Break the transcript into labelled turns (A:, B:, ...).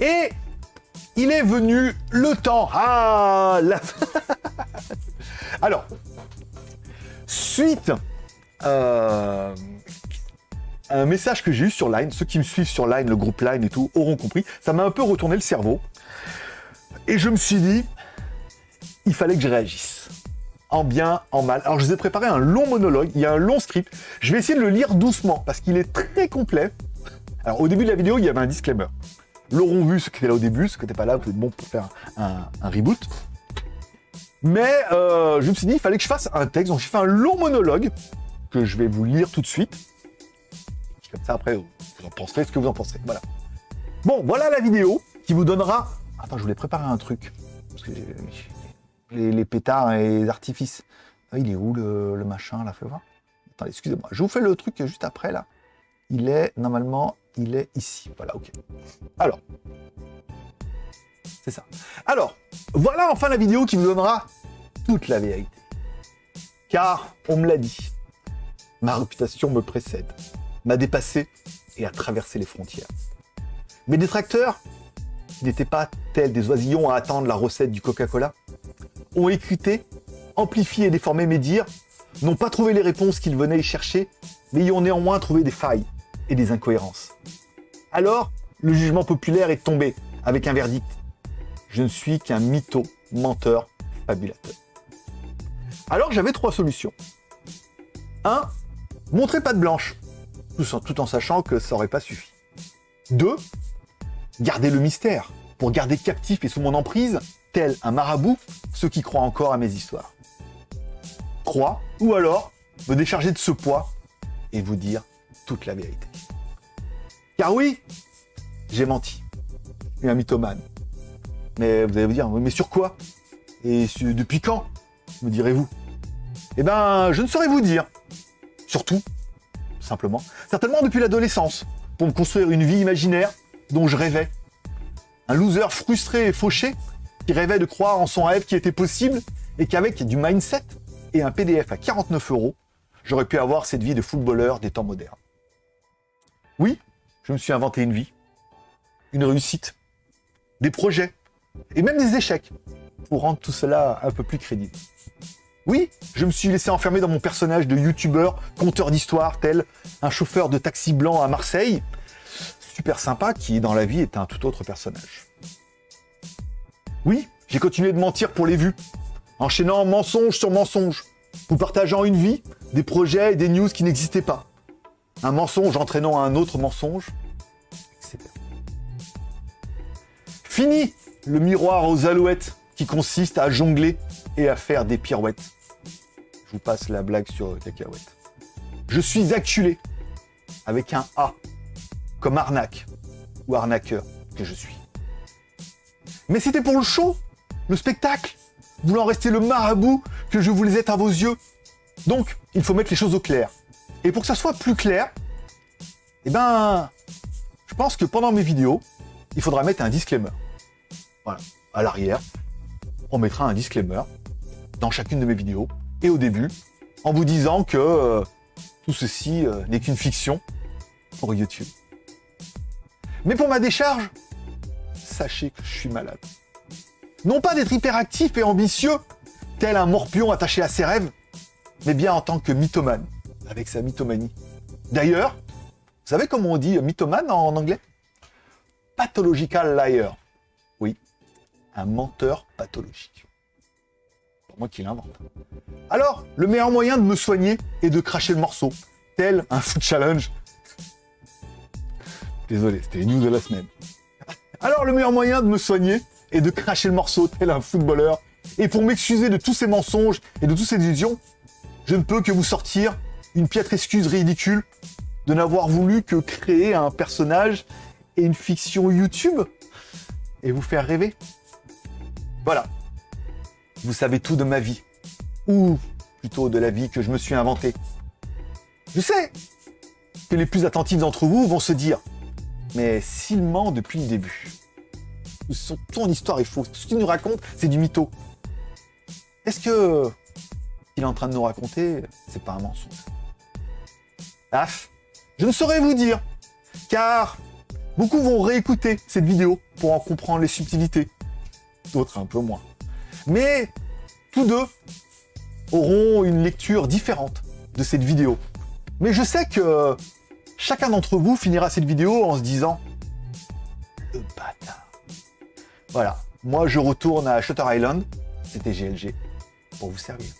A: Et il est venu le temps. Ah la... Alors, suite à un message que j'ai eu sur Line, ceux qui me suivent sur Line, le groupe Line et tout, auront compris, ça m'a un peu retourné le cerveau. Et je me suis dit, il fallait que je réagisse. En bien, en mal. Alors je vous ai préparé un long monologue, il y a un long script. Je vais essayer de le lire doucement, parce qu'il est très complet. Alors au début de la vidéo, il y avait un disclaimer. L'auront vu, ceux qui étaient là au début, ceux qui n'étaient pas là, vous êtes bon pour faire un reboot. Mais je me suis dit, il fallait que je fasse un texte, donc j'ai fait un long monologue, que je vais vous lire tout de suite. Comme ça, après, vous en penserez ce que vous en penserez. Voilà. Bon, voilà la vidéo qui vous donnera... Attends, je voulais préparer un truc. Parce que les pétards et les artifices. Ah, il est où le machin, là? Fais voir. Attendez, excusez-moi. Je vous fais le truc juste après, là. Il est, normalement, il est ici. Voilà, ok. Alors. C'est ça. Alors, voilà enfin la vidéo qui vous donnera toute la vérité. Car, on me l'a dit, ma réputation me précède, m'a dépassé et a traversé les frontières. Mes détracteurs, qui n'étaient pas tels des oisillons à attendre la recette du Coca-Cola, ont écouté, amplifié et déformé mes dires, n'ont pas trouvé les réponses qu'ils venaient y chercher, mais y ont néanmoins trouvé des failles et des incohérences. Alors, le jugement populaire est tombé avec un verdict. Je ne suis qu'un mytho, menteur, fabulateur. Alors j'avais 3 solutions. 1. Montrer patte blanche, tout en sachant que ça n'aurait pas suffi. 2. Garder le mystère, pour garder captif et sous mon emprise, tel un marabout, ceux qui croient encore à mes histoires. 3. Ou alors, me décharger de ce poids et vous dire toute la vérité. Car oui, j'ai menti. Je suis un mythomane. Mais vous allez vous dire, mais sur quoi? Et depuis quand? Me direz-vous. Eh ben, je ne saurais vous dire. Surtout, simplement, certainement depuis l'adolescence, pour me construire une vie imaginaire dont je rêvais. Un loser frustré et fauché qui rêvait de croire en son rêve qui était possible et qu'avec du mindset et un PDF à 49 €, j'aurais pu avoir cette vie de footballeur des temps modernes. Oui, je me suis inventé une vie, une réussite, des projets et même des échecs pour rendre tout cela un peu plus crédible. Oui, je me suis laissé enfermer dans mon personnage de youtubeur, conteur d'histoire, tel un chauffeur de taxi blanc à Marseille, super sympa, qui dans la vie est un tout autre personnage. Oui, j'ai continué de mentir pour les vues, enchaînant mensonge sur mensonge, vous partageant une vie, des projets et des news qui n'existaient pas. Un mensonge entraînant un autre mensonge, etc. Fini le miroir aux alouettes qui consiste à jongler et à faire des pirouettes. Je vous passe la blague sur cacahuète. Je suis acculé avec un A, comme arnaque ou arnaqueur que je suis. Mais c'était pour le show, le spectacle, voulant rester le marabout que je voulais être à vos yeux. Donc, il faut mettre les choses au clair. Et pour que ça soit plus clair, eh ben, je pense que pendant mes vidéos, il faudra mettre un disclaimer. Voilà, à l'arrière, on mettra un disclaimer dans chacune de mes vidéos et au début, en vous disant que tout ceci n'est qu'une fiction pour YouTube. Mais pour ma décharge, sachez que je suis malade. Non pas d'être hyperactif et ambitieux, tel un morpion attaché à ses rêves, mais bien en tant que mythomane, avec sa mythomanie. D'ailleurs, vous savez comment on dit mythomane en anglais? Pathological liar. Oui, un menteur pathologique. C'est moi qui l'invente. Alors, le meilleur moyen de me soigner est de cracher le morceau, tel un food challenge. Désolé, c'était les news de la semaine. Alors, le meilleur moyen de me soigner est de cracher le morceau, tel un footballeur. Et pour m'excuser de tous ces mensonges et de toutes ces illusions, je ne peux que vous sortir une piètre excuse ridicule de n'avoir voulu que créer un personnage et une fiction YouTube et vous faire rêver. Voilà. Vous savez tout de ma vie. Ou plutôt de la vie que je me suis inventée. Je sais que les plus attentifs d'entre vous vont se dire « Mais s'il ment depuis le début, ton histoire est fausse, ce qu'il nous raconte, c'est du mytho. Est-ce que ce qu'il est en train de nous raconter, c'est pas un mensonge ?» Af, je ne saurais vous dire, car beaucoup vont réécouter cette vidéo pour en comprendre les subtilités, d'autres un peu moins. Mais tous deux auront une lecture différente de cette vidéo. Mais je sais que chacun d'entre vous finira cette vidéo en se disant « Le bâtard ». Voilà, moi je retourne à Shutter Island, c'était GLG, pour vous servir.